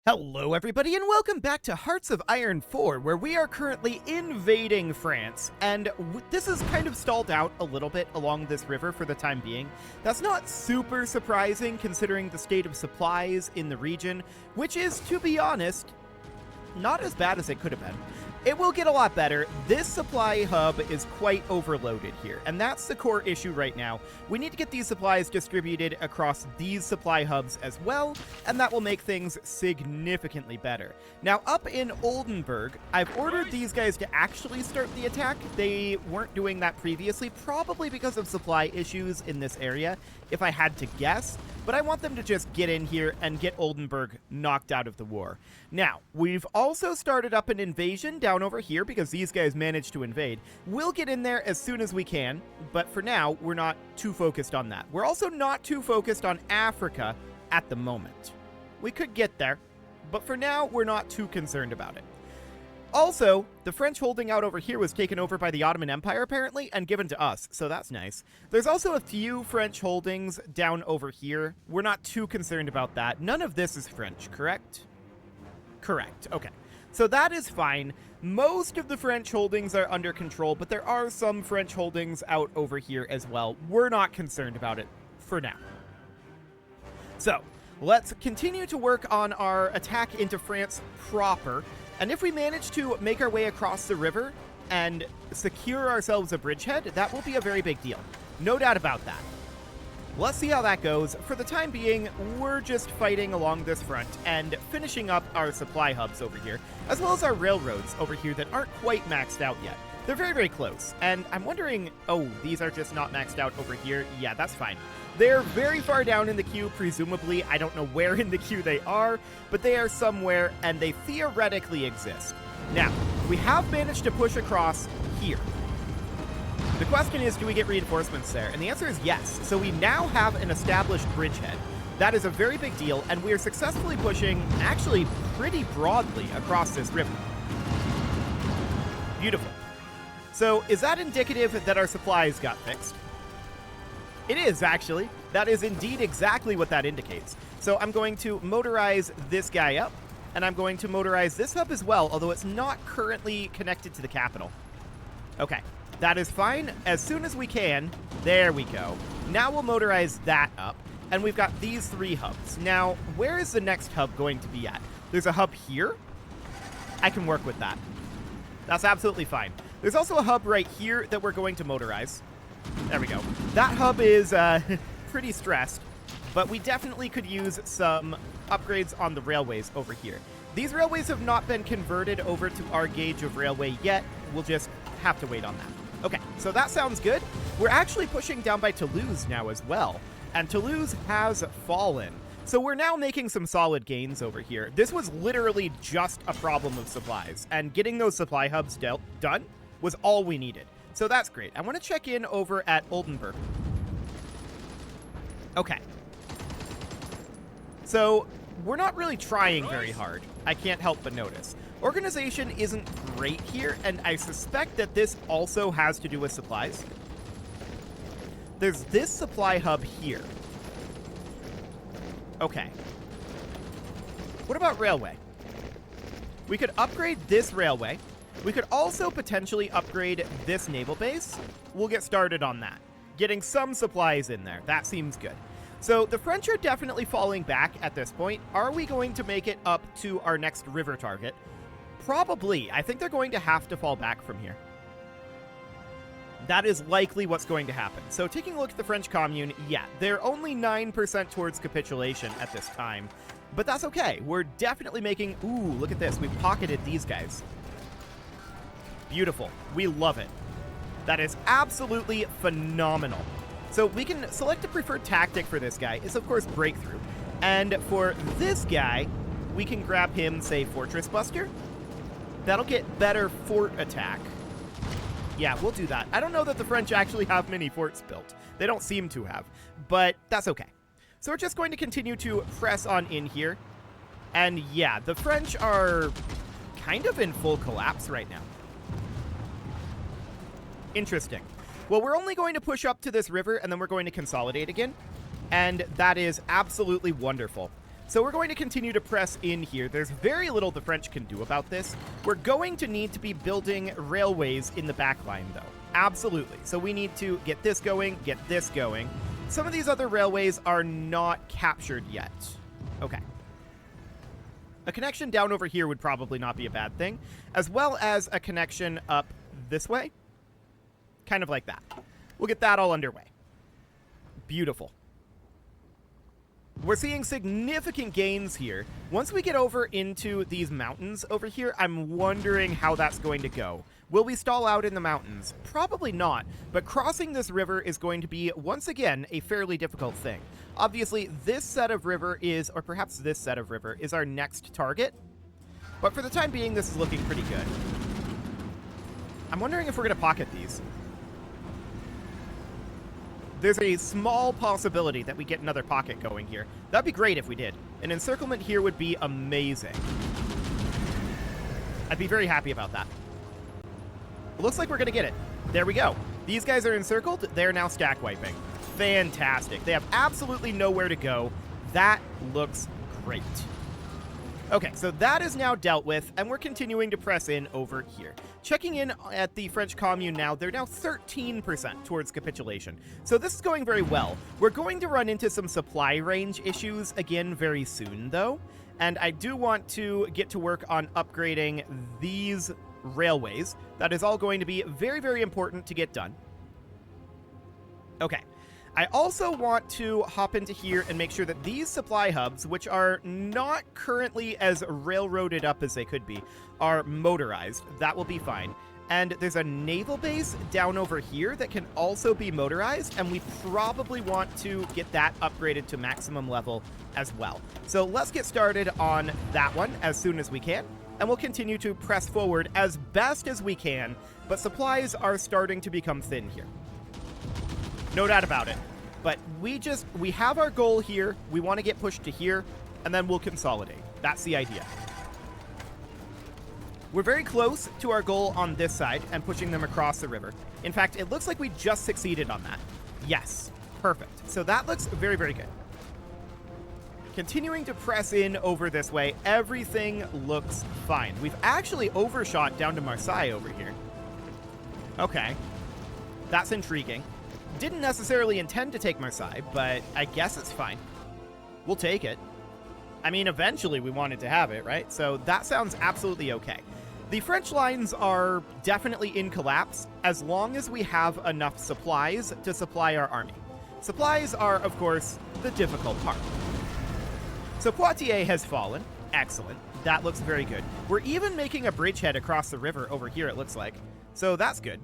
Hello everybody and welcome back to Hearts of Iron 4, where we are currently invading France, and this is kind of stalled out a little bit along this river for the time being. That's not super surprising considering the state of supplies in the region, which is, to be honest, not as bad as it could have been. It will get a lot better. This supply hub is quite overloaded here, and that's the core issue right now. We need to get these supplies distributed across these supply hubs as well, and that will make things significantly better. Now, up in Oldenburg, I've ordered these guys to actually start the attack. They weren't doing that previously, probably because of supply issues in this area, if I had to guess, but I want them to just get in here and get Oldenburg knocked out of the war. Now, we've also started up an invasion down over here because these guys managed to invade. We'll get in there as soon as we can, but for now, we're not too focused on that. We're also not too focused on Africa at the moment. We could get there, but for now, we're not too concerned about it. Also, the French holding out over here was taken over by the Ottoman Empire, apparently, and given to us, so that's nice. There's also a few French holdings down over here. We're not too concerned about that. None of this is French, correct? Correct, okay. So that is fine. Most of the French holdings are under control, but there are some French holdings out over here as well. We're not concerned about it for now. So, let's continue to work on our attack into France proper. And if we manage to make our way across the river and secure ourselves a bridgehead, that will be a very big deal. No doubt about that. Let's see how that goes. For the time being, we're just fighting along this front and finishing up our supply hubs over here, as well as our railroads over here that aren't quite maxed out yet. They're very, very close. And I'm wondering, oh, these are just not maxed out over here. Yeah, that's fine. They're very far down in the queue, presumably. I don't know where in the queue they are, but they are somewhere, and they theoretically exist. Now, we have managed to push across here. The question is, do we get reinforcements there? And the answer is yes. So we now have an established bridgehead. That is a very big deal, and we are successfully pushing, actually, pretty broadly across this river. Beautiful. So, is that indicative that our supplies got fixed? It is, actually. That is indeed exactly what that indicates. So I'm going to motorize this guy up, and I'm going to motorize this hub as well, although it's not currently connected to the capital. Okay, that is fine. As soon as we can, there we go. Now we'll motorize that up, and we've got these three hubs. Now, where is the next hub going to be at? There's a hub here. I can work with that. That's absolutely fine. There's also a hub right here that we're going to motorize. There we go. That hub is pretty stressed, but we definitely could use some upgrades on the railways over here. These railways have not been converted over to our gauge of railway yet. We'll just have to wait on that. Okay, so that sounds good. We're actually pushing down by Toulouse now as well, and Toulouse has fallen. So we're now making some solid gains over here. This was literally just a problem of supplies, and getting those supply hubs done was all we needed. So that's great. I want to check in over at Oldenburg. Okay. So we're not really trying very hard. I can't help but notice. Organization isn't great here, and I suspect that this also has to do with supplies. There's this supply hub here. Okay. What about railway? We could upgrade this railway. We could also potentially upgrade this naval base. We'll get started on that. Getting some supplies in there. That seems good. So the French are definitely falling back at this point. Are we going to make it up to our next river target? Probably. I think they're going to have to fall back from here. That is likely what's going to happen. So taking a look at the French Commune, yeah, they're only 9% towards capitulation at this time. But that's okay. We're definitely making... Ooh, look at this. We've pocketed these guys. Beautiful. We love it. That is absolutely phenomenal. So we can select a preferred tactic for this guy. It's, of course, Breakthrough. And for this guy, we can grab him, say, Fortress Buster. That'll get better fort attack. Yeah, we'll do that. I don't know that the French actually have many forts built. They don't seem to have, but that's okay. So we're just going to continue to press on in here. And yeah, the French are kind of in full collapse right now. Interesting. Well, we're only going to push up to this river, and then we're going to consolidate again. And that is absolutely wonderful. So we're going to continue to press in here. There's very little the French can do about this. We're going to need to be building railways in the back line, though. Absolutely. So we need to get this going, get this going. Some of these other railways are not captured yet. Okay. A connection down over here would probably not be a bad thing, as well as a connection up this way. Kind of like that. We'll get that all underway. Beautiful. We're seeing significant gains here. Once we get over into these mountains over here, I'm wondering how that's going to go. Will we stall out in the mountains? Probably not, but crossing this river is going to be, once again, a fairly difficult thing. Obviously, this set of river is, or perhaps this set of river, is our next target. But for the time being, this is looking pretty good. I'm wondering if we're going to pocket these. There's a small possibility that we get another pocket going here. That'd be great if we did. An encirclement here would be amazing. I'd be very happy about that. It looks like we're going to get it. There we go. These guys are encircled. They're now stack wiping. Fantastic. They have absolutely nowhere to go. That looks great. Okay, so that is now dealt with, and we're continuing to press in over here. Checking in at the French commune now, they're now 13% towards capitulation. So this is going very well. We're going to run into some supply range issues again very soon, though. And I do want to get to work on upgrading these railways. That is all going to be very, very important to get done. Okay. I also want to hop into here and make sure that these supply hubs, which are not currently as railroaded up as they could be, are motorized. That will be fine. And there's a naval base down over here that can also be motorized, and we probably want to get that upgraded to maximum level as well. So let's get started on that one as soon as we can, and we'll continue to press forward as best as we can, but supplies are starting to become thin here. No doubt about it. But we have our goal here. We want to get pushed to here, and then we'll consolidate. That's the idea. We're very close to our goal on this side and pushing them across the river. In fact, it looks like we just succeeded on that. Yes. Perfect. So that looks very, very good. Continuing to press in over this way, everything looks fine. We've actually overshot down to Marseille over here. Okay. That's intriguing. Didn't necessarily intend to take Marseille, but I guess it's fine. We'll take it. I mean, eventually we wanted to have it, right? So that sounds absolutely okay. The French lines are definitely in collapse as long as we have enough supplies to supply our army. Supplies are, of course, the difficult part. So Poitiers has fallen. Excellent. That looks very good. We're even making a bridgehead across the river over here, it looks like. So that's good.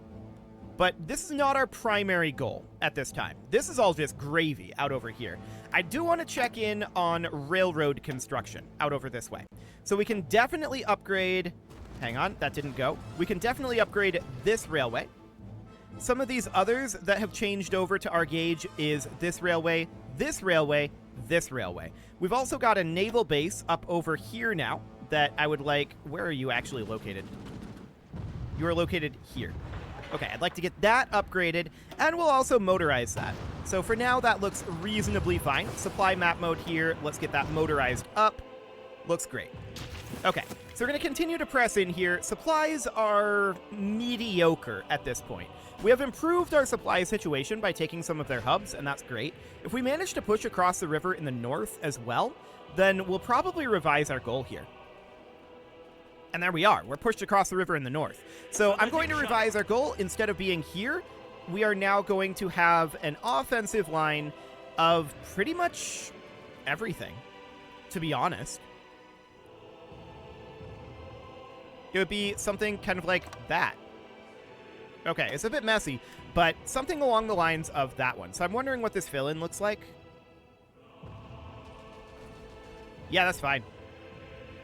But this is not our primary goal at this time. This is all just gravy out over here. I do want to check in on railroad construction out over this way. So we can definitely upgrade... Hang on, that didn't go. We can definitely upgrade this railway. Some of these others that have changed over to our gauge is this railway, this railway, this railway. We've also got a naval base up over here now that I would like... Where are you actually located? You are located here. Okay, I'd like to get that upgraded, and we'll also motorize that. So for now, that looks reasonably fine. Supply map mode here. Let's get that motorized up. Looks great. Okay, so we're going to continue to press in here. Supplies are mediocre at this point. We have improved our supply situation by taking some of their hubs, and that's great. If we manage to push across the river in the north as well, then we'll probably revise our goal here. And there we are. We're pushed across the river in the north. So I'm going to revise our goal. Instead of being here, we are now going to have an offensive line of pretty much everything, to be honest. It would be something kind of like that. Okay, it's a bit messy, but something along the lines of that one. So I'm wondering what this fill-in looks like. Yeah, that's fine.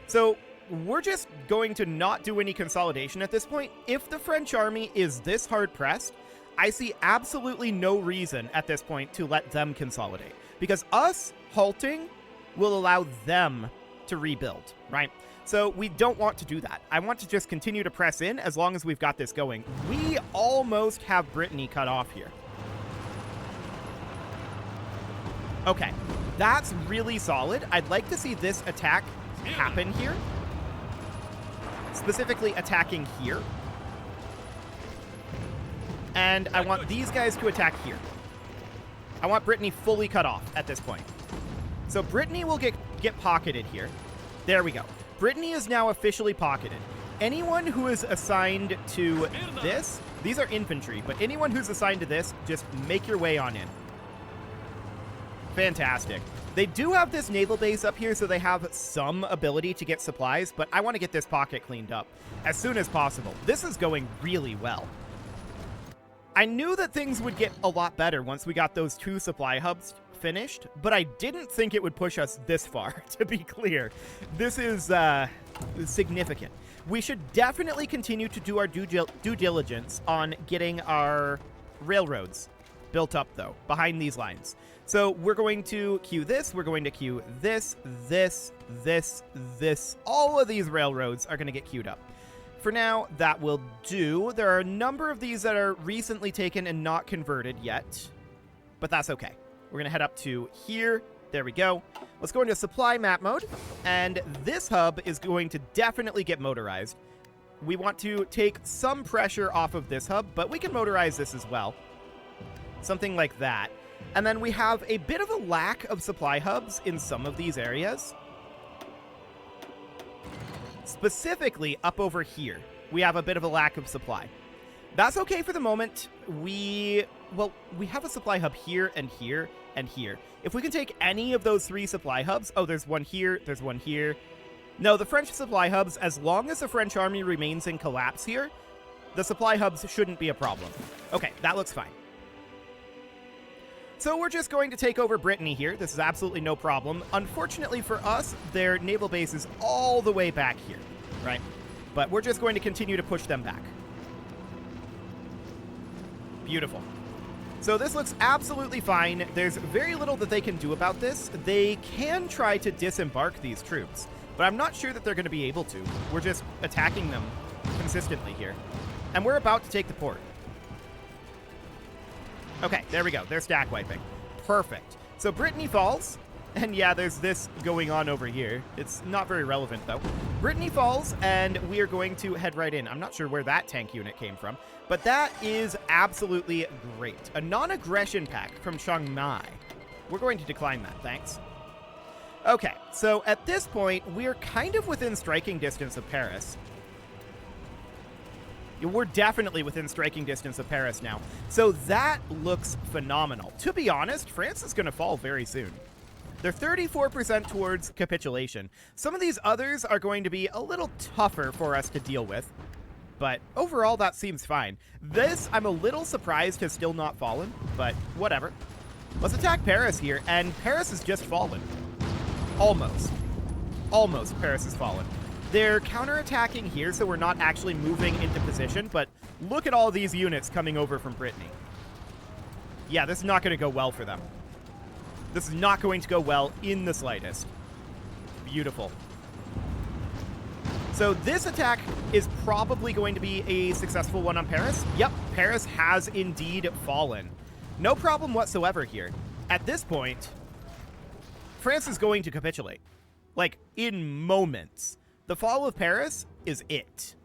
So we're just going to not do any consolidation at this point. If the French army is this hard-pressed, I see absolutely no reason at this point to let them consolidate. Because us halting will allow them to rebuild, right? So we don't want to do that. I want to just continue to press in as long as we've got this going. We almost have Brittany cut off here. Okay. That's really solid. I'd like to see this attack happen here. Specifically attacking here. And I want these guys to attack here. I want Brittany fully cut off at this point. So Brittany will get pocketed here. There we go. Brittany is now officially pocketed. Anyone who is assigned to this, these are infantry, but anyone who's assigned to this, just make your way on in. Fantastic. They do have this naval base up here, so they have some ability to get supplies, but I want to get this pocket cleaned up as soon as possible. This is going really well. I knew that things would get a lot better once we got those 2 supply hubs finished, but I didn't think it would push us this far, to be clear. This is significant. We should definitely continue to do our due diligence on getting our railroads built up, though, behind these lines. So we're going to queue this, we're going to queue this, this, this, this. All of these railroads are going to get queued up. For now, that will do. There are a number of these that are recently taken and not converted yet, but that's okay. We're going to head up to here. There we go. Let's go into supply map mode, and this hub is going to definitely get motorized. We want to take some pressure off of this hub, but we can motorize this as well. Something like that. And then we have a bit of a lack of supply hubs in some of these areas. Specifically, up over here, we have a bit of a lack of supply. That's okay for the moment. We have a supply hub here and here and here. If we can take any of those 3 supply hubs... Oh, there's one here, there's one here. No, the French supply hubs, as long as the French army remains in collapse here, the supply hubs shouldn't be a problem. Okay, that looks fine. So we're just going to take over Brittany here. This is absolutely no problem. Unfortunately for us, their naval base is all the way back here, right? But we're just going to continue to push them back. Beautiful. So this looks absolutely fine. There's very little that they can do about this. They can try to disembark these troops, but I'm not sure that they're going to be able to. We're just attacking them consistently here. And we're about to take the port. Okay, there we go. They're stack wiping. Perfect. So Brittany falls. And yeah, there's this going on over here. It's not very relevant, though. Brittany falls, and we are going to head right in. I'm not sure where that tank unit came from, but that is absolutely great. A non-aggression pact from Chiang Mai. We're going to decline that, thanks. Okay, so at this point, we're kind of within striking distance of Paris. We're definitely within striking distance of Paris now. So that looks phenomenal. To be honest, France is going to fall very soon. They're 34% towards capitulation. Some of these others are going to be a little tougher for us to deal with, but overall that seems fine. This, I'm a little surprised, has still not fallen, but whatever. Let's attack Paris here, and Paris has just fallen. Almost. Almost Paris has fallen. They're counterattacking here, so we're not actually moving into position, but look at all these units coming over from Brittany. Yeah, this is not going to go well for them. This is not going to go well in the slightest. Beautiful. So this attack is probably going to be a successful one on Paris. Yep, Paris has indeed fallen. No problem whatsoever here. At this point, France is going to capitulate. Like, in moments. The fall of Paris is it.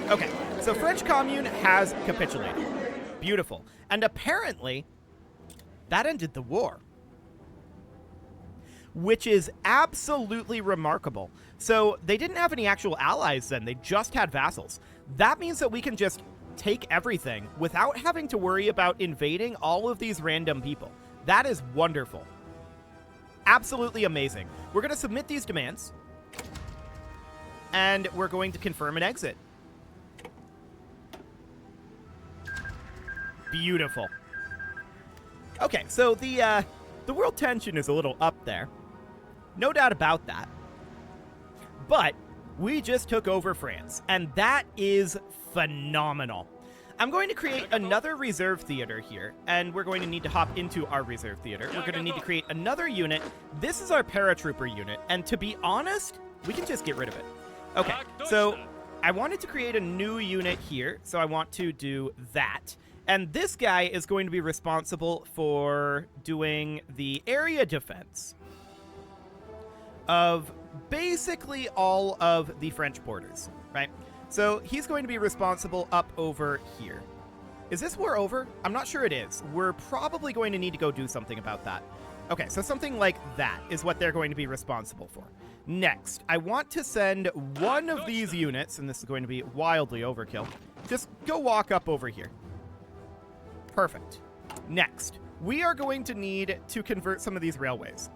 Okay, so French Commune has capitulated. Beautiful. And apparently, that ended the war. Which is absolutely remarkable. So they didn't have any actual allies then, they just had vassals. That means that we can just take everything without having to worry about invading all of these random people. That is wonderful. Absolutely amazing. We're going to submit these demands, and we're going to confirm an exit. Beautiful. Okay, so the world tension is a little up there. No doubt about that. But we just took over France, and that is phenomenal. I'm going to create another reserve theater here, and we're going to need to hop into our reserve theater. We're going to need to create another unit. This is our paratrooper unit, and to be honest, we can just get rid of it. Okay, so I wanted to create a new unit here, so I want to do that. And this guy is going to be responsible for doing the area defense of basically all of the French borders, right? So he's going to be responsible up over here. Is this war over? I'm not sure it is. We're probably going to need to go do something about that. Okay, so something like that is what they're going to be responsible for. Next, I want to send one of these units, and this is going to be wildly overkill. Just go walk up over here. Perfect. Next, we are going to need to convert some of these railways.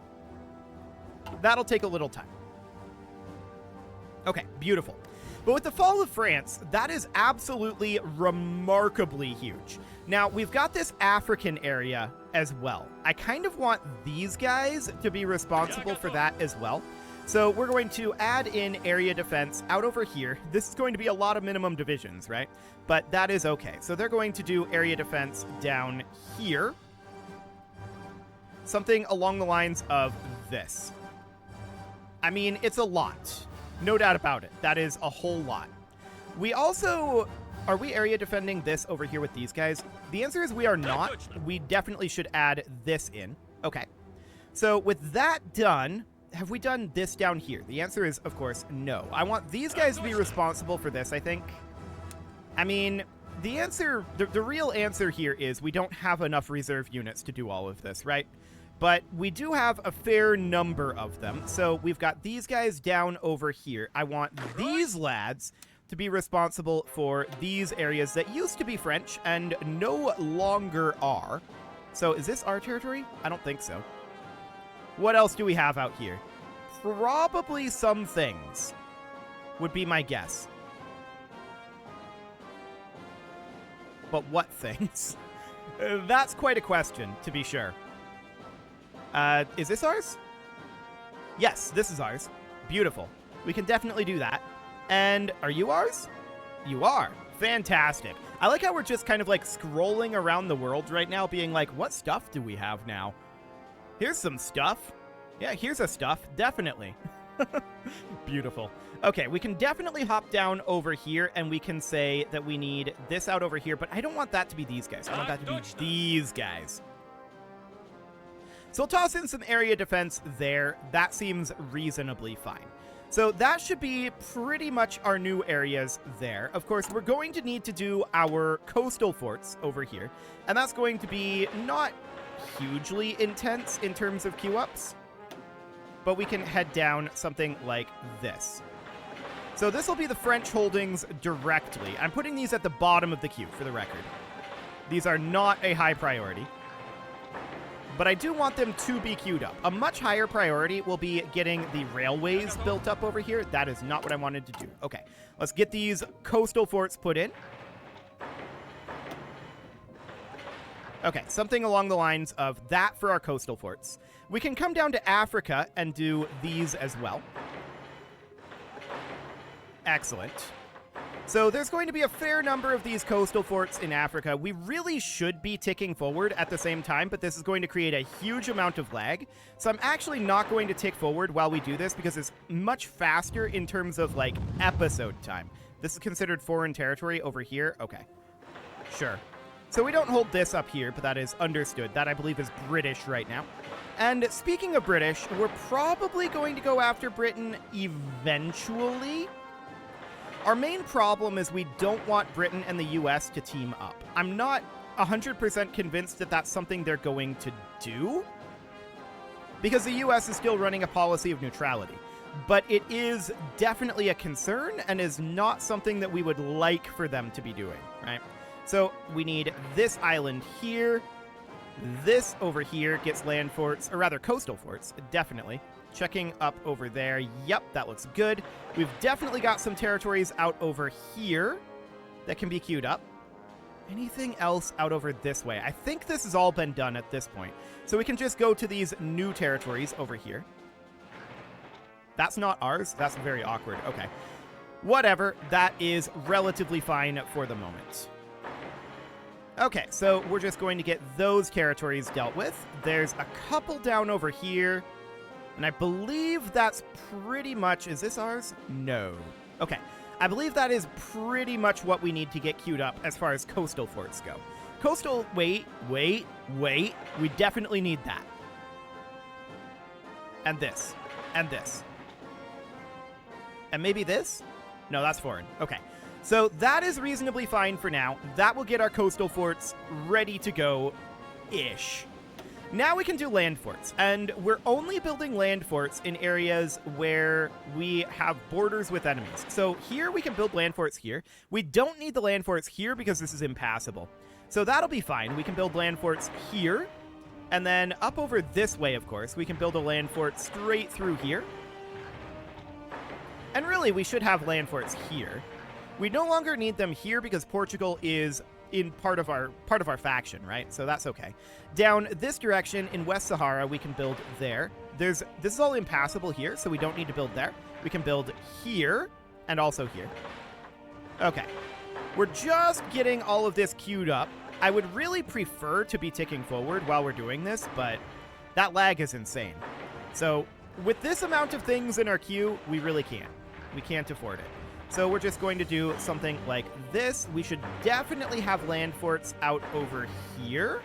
That'll take a little time. Okay, beautiful. But with the fall of France, that is absolutely remarkably huge. Now, we've got this African area as well. I kind of want these guys to be responsible for that as well. So we're going to add in area defense out over here. This is going to be a lot of minimum divisions, right? But that is okay. So they're going to do area defense down here. Something along the lines of this. I mean, it's a lot. No doubt about it. That is a whole lot. We also... Are we area defending this over here with these guys? The answer is we are not. We definitely should add this in. Okay. So with that done, have we done this down here? The answer is, of course, no. I want these guys to be responsible for this, I think. I mean, the answer... The real answer here is we don't have enough reserve units to do all of this, right? But we do have a fair number of them. So we've got these guys down over here. I want these lads to be responsible for these areas that used to be French and no longer are. So is this our territory? I don't think so. What else do we have out here? Probably some things would be my guess. But what things? That's quite a question, to be sure. Is this ours? Yes, this is ours. Beautiful. We can definitely do that. And are you ours? You are. Fantastic. I like how we're just kind of like scrolling around the world right now, being like, what stuff do we have now? Here's some stuff. Yeah, here's a stuff. Definitely. Beautiful. Okay, we can definitely hop down over here, and we can say that we need this out over here, but I don't want that to be these guys. I want that to be these guys. So we'll toss in some area defense there. That seems reasonably fine. So that should be pretty much our new areas there. Of course, we're going to need to do our coastal forts over here. And that's going to be not hugely intense in terms of queue ups. But we can head down something like this. So this will be the French holdings directly. I'm putting these at the bottom of the queue for the record. These are not a high priority. But I do want them to be queued up. A much higher priority will be getting the railways built up over here. That is not what I wanted to do. Okay, let's get these coastal forts put in. Okay, something along the lines of that for our coastal forts. We can come down to Africa and do these as well. Excellent. So there's going to be a fair number of these coastal forts in Africa. We really should be ticking forward at the same time, but this is going to create a huge amount of lag. So I'm actually not going to tick forward while we do this because it's much faster in terms of, like, episode time. This is considered foreign territory over here? Okay. Sure. So we don't hold this up here, but that is understood. That, I believe, is British right now. And speaking of British, we're probably going to go after Britain eventually. Our main problem is we don't want Britain and the US to team up. I'm not 100% convinced that that's something they're going to do, because the US is still running a policy of neutrality. But it is definitely a concern and is not something that we would like for them to be doing, right? So we need this island here. This over here gets land forts, or rather coastal forts, definitely. Checking up over there. Yep, that looks good. We've definitely got some territories out over here that can be queued up. Anything else out over this way? I think this has all been done at this point. So we can just go to these new territories over here. That's not ours. That's very awkward. Okay. Whatever. That is relatively fine for the moment. Okay, so we're just going to get those territories dealt with. There's a couple down over here. And I believe that's pretty much... Is this ours? No. Okay. I believe that is pretty much what we need to get queued up as far as coastal forts go. Coastal, wait. We definitely need that. And this. And this. And maybe this? No, that's foreign. Okay. So that is reasonably fine for now. That will get our coastal forts ready to go-ish. Now we can do land forts, and we're only building land forts in areas where we have borders with enemies. So here we can build land forts here. We don't need the land forts here because this is impassable. So that'll be fine. We can build land forts here, and then up over this way, of course, we can build a land fort straight through here. And really, we should have land forts here. We no longer need them here because Portugal is in part of our faction, right? So that's okay. Down this direction in West Sahara, we can build there. This is all impassable here, so we don't need to build there. We can build here and also here. Okay. We're just getting all of this queued up. I would really prefer to be ticking forward while we're doing this, but that lag is insane. So with this amount of things in our queue, we really can't. We can't afford it. So we're just going to do something like this. We should definitely have land forts out over here.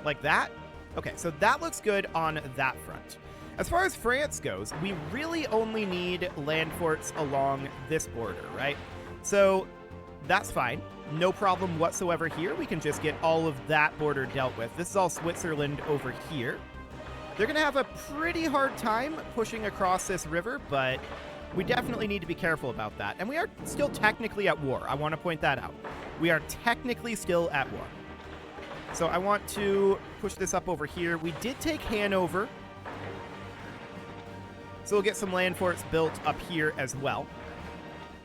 Like that. Okay, so that looks good on that front. As far as France goes, we really only need land forts along this border, right? So that's fine. No problem whatsoever here. We can just get all of that border dealt with. This is all Switzerland over here. They're going to have a pretty hard time pushing across this river, but we definitely need to be careful about that. And we are still technically at war. I want to point that out. We are technically still at war. So I want to push this up over here. We did take Hanover. So we'll get some land forts built up here as well.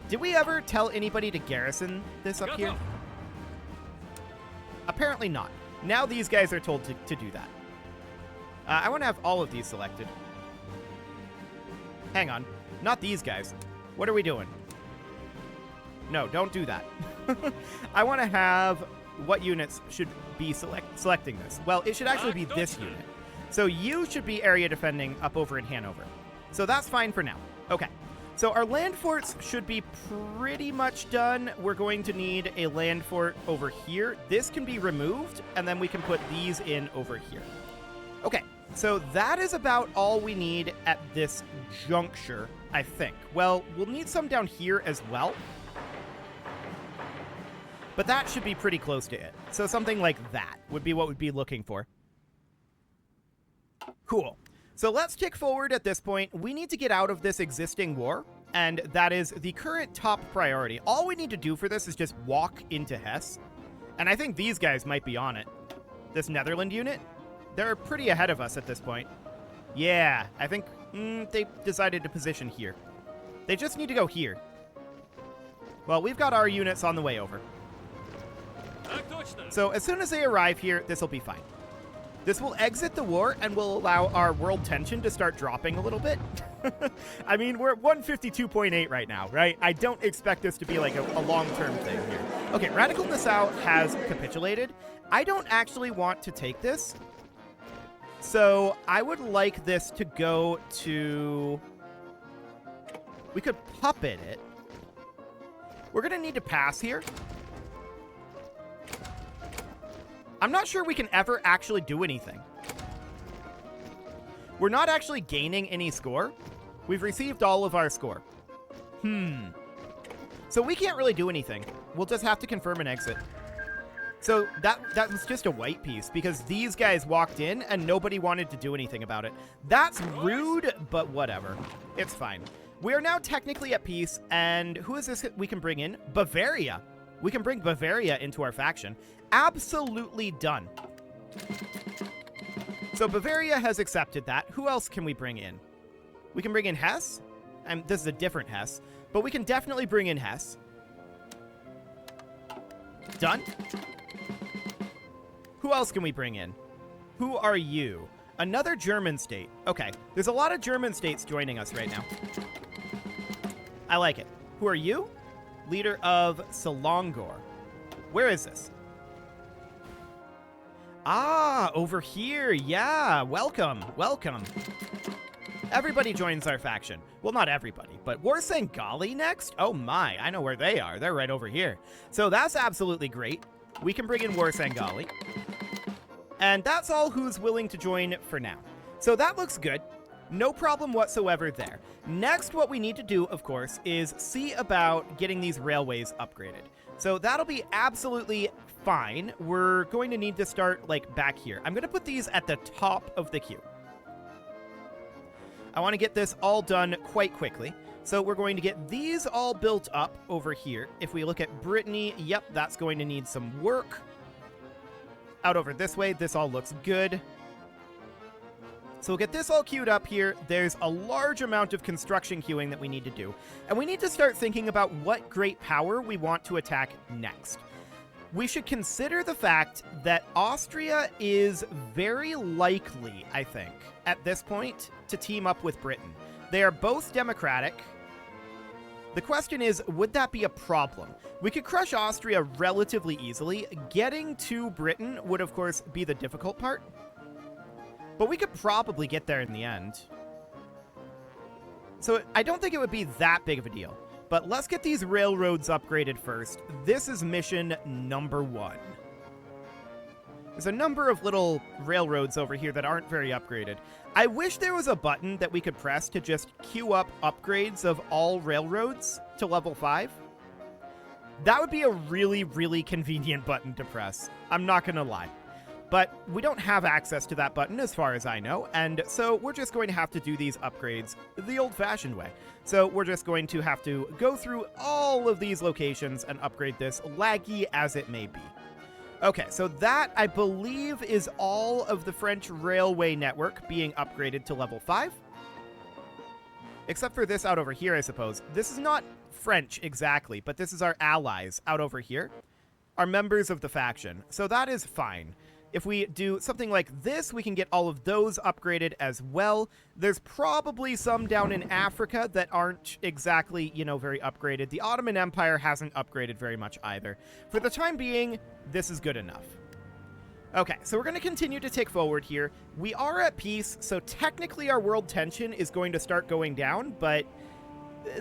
Did we ever tell anybody to garrison this up here? Apparently not. Now these guys are told to do that. I want to have all of these selected. Hang on. Not these guys. What are we doing? No, don't do that. I want to have what units should be selecting this. Well, it should actually be this unit. So you should be area defending up over in Hanover. So that's fine for now. Okay. So our land forts should be pretty much done. We're going to need a land fort over here. This can be removed, and then we can put these in over here. Okay. So that is about all we need at this juncture, I think. Well, we'll need some down here as well. But that should be pretty close to it. So something like that would be what we'd be looking for. Cool. So let's tick forward at this point. We need to get out of this existing war, and that is the current top priority. All we need to do for this is just walk into Hesse. And I think these guys might be on it. This Netherland unit. They're pretty ahead of us at this point. Yeah, I think they decided to position here. They just need to go here. Well, we've got our units on the way over. So as soon as they arrive here, this will be fine. This will exit the war and will allow our world tension to start dropping a little bit. I mean, we're at 152.8 right now, right? I don't expect this to be like a long-term thing here. Okay, Radical Nassau has capitulated. I don't actually want to take this. So I would like this to go to... We could puppet it. We're going to need to pass here. I'm not sure we can ever actually do anything. We're not actually gaining any score. We've received all of our score. So we can't really do anything. We'll just have to confirm an exit. So that was just a white piece because these guys walked in and nobody wanted to do anything about it. That's rude, but whatever. It's fine. We are now technically at peace, and who is this we can bring in? Bavaria. We can bring Bavaria into our faction. Absolutely done. So Bavaria has accepted that. Who else can we bring in? We can bring in Hesse. And this is a different Hesse, but we can definitely bring in Hesse. Done. Who else can we bring in? Who are you? Another German state. Okay, there's a lot of German states joining us right now. I like it. Who are you? Leader of Selangor. Where is this? Ah, over here. Yeah, welcome, welcome. Everybody joins our faction. Well, not everybody, but Warsangali next? Oh my, I know where they are. They're right over here. So that's absolutely great. we can bring in War Sangali. And that's all who's willing to join for now. So that looks good. No problem whatsoever there. Next, what we need to do, of course, is see about getting these railways upgraded. So that'll be absolutely fine. We're going to need to start, like, back here. I'm going to put these at the top of the queue. I want to get this all done quite quickly. So we're going to get these all built up over here. If we look at Brittany, yep, that's going to need some work. Out over this way, this all looks good. So we'll get this all queued up here. There's a large amount of construction queuing that we need to do. And we need to start thinking about what great power we want to attack next. We should consider the fact that Austria is very likely, I think, at this point, to team up with Britain. They are both democratic. The question is, would that be a problem? We could crush Austria relatively easily. Getting to Britain would, of course, be the difficult part. But we could probably get there in the end. So I don't think it would be that big of a deal. But let's get these railroads upgraded first. This is mission number 1. There's a number of little railroads over here that aren't very upgraded. I wish there was a button that we could press to just queue up upgrades of all railroads to level 5. That would be a really, really convenient button to press. I'm not gonna lie. But we don't have access to that button as far as I know, and so we're just going to have to do these upgrades the old-fashioned way. So we're just going to have to go through all of these locations and upgrade this, laggy as it may be. Okay, so that, I believe, is all of the French railway network being upgraded to level 5. Except for this out over here, I suppose. This is not French exactly, but this is our allies out over here. Our members of the faction. So that is fine. If we do something like this, we can get all of those upgraded as well. There's probably some down in Africa that aren't exactly, you know, very upgraded. The Ottoman Empire hasn't upgraded very much either. For the time being, this is good enough. Okay, so we're going to continue to tick forward here. We are at peace, so technically our world tension is going to start going down, but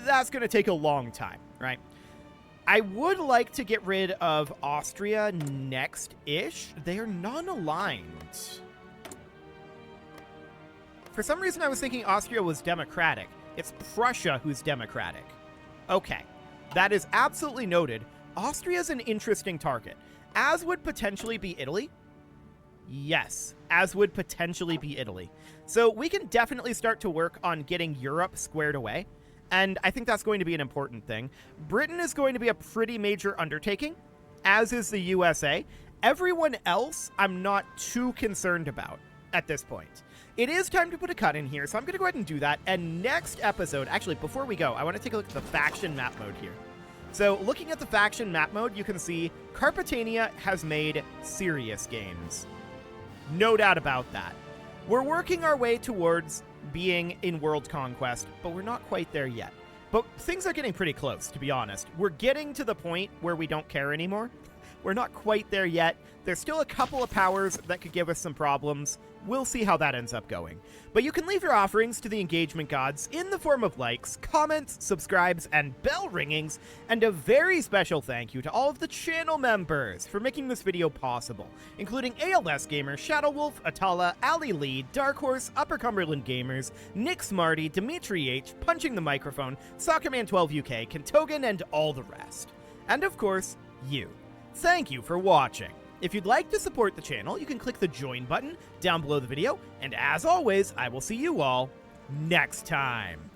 that's going to take a long time, right? I would like to get rid of Austria next-ish. They are non-aligned. For some reason, I was thinking Austria was democratic. It's Prussia who's democratic. Okay, that is absolutely noted. Austria is an interesting target, as would potentially be Italy. Yes, as would potentially be Italy. So we can definitely start to work on getting Europe squared away. And I think that's going to be an important thing. Britain is going to be a pretty major undertaking, as is the USA. Everyone else, I'm not too concerned about at this point. It is time to put a cut in here, so I'm going to go ahead and do that. And next episode, actually, before we go, I want to take a look at the faction map mode here. So looking at the faction map mode, you can see Carpetania has made serious gains. No doubt about that. We're working our way towards being in World Conquest, but we're not quite there yet. But things are getting pretty close, to be honest. We're getting to the point where we don't care anymore. We're not quite there yet. There's still a couple of powers that could give us some problems. We'll see how that ends up going. But you can leave your offerings to the engagement gods in the form of likes, comments, subscribes, and bell ringings. And a very special thank you to all of the channel members for making this video possible, including ALS Gamer, Shadow Wolf, Atala, Ali Lee, Dark Horse, Upper Cumberland Gamers, Nick Smarty, Dimitri H, Punching the Microphone, Soccerman12 UK, Kentogan, and all the rest. And of course, you. Thank you for watching. If you'd like to support the channel, you can click the join button down below the video, and as always, I will see you all next time.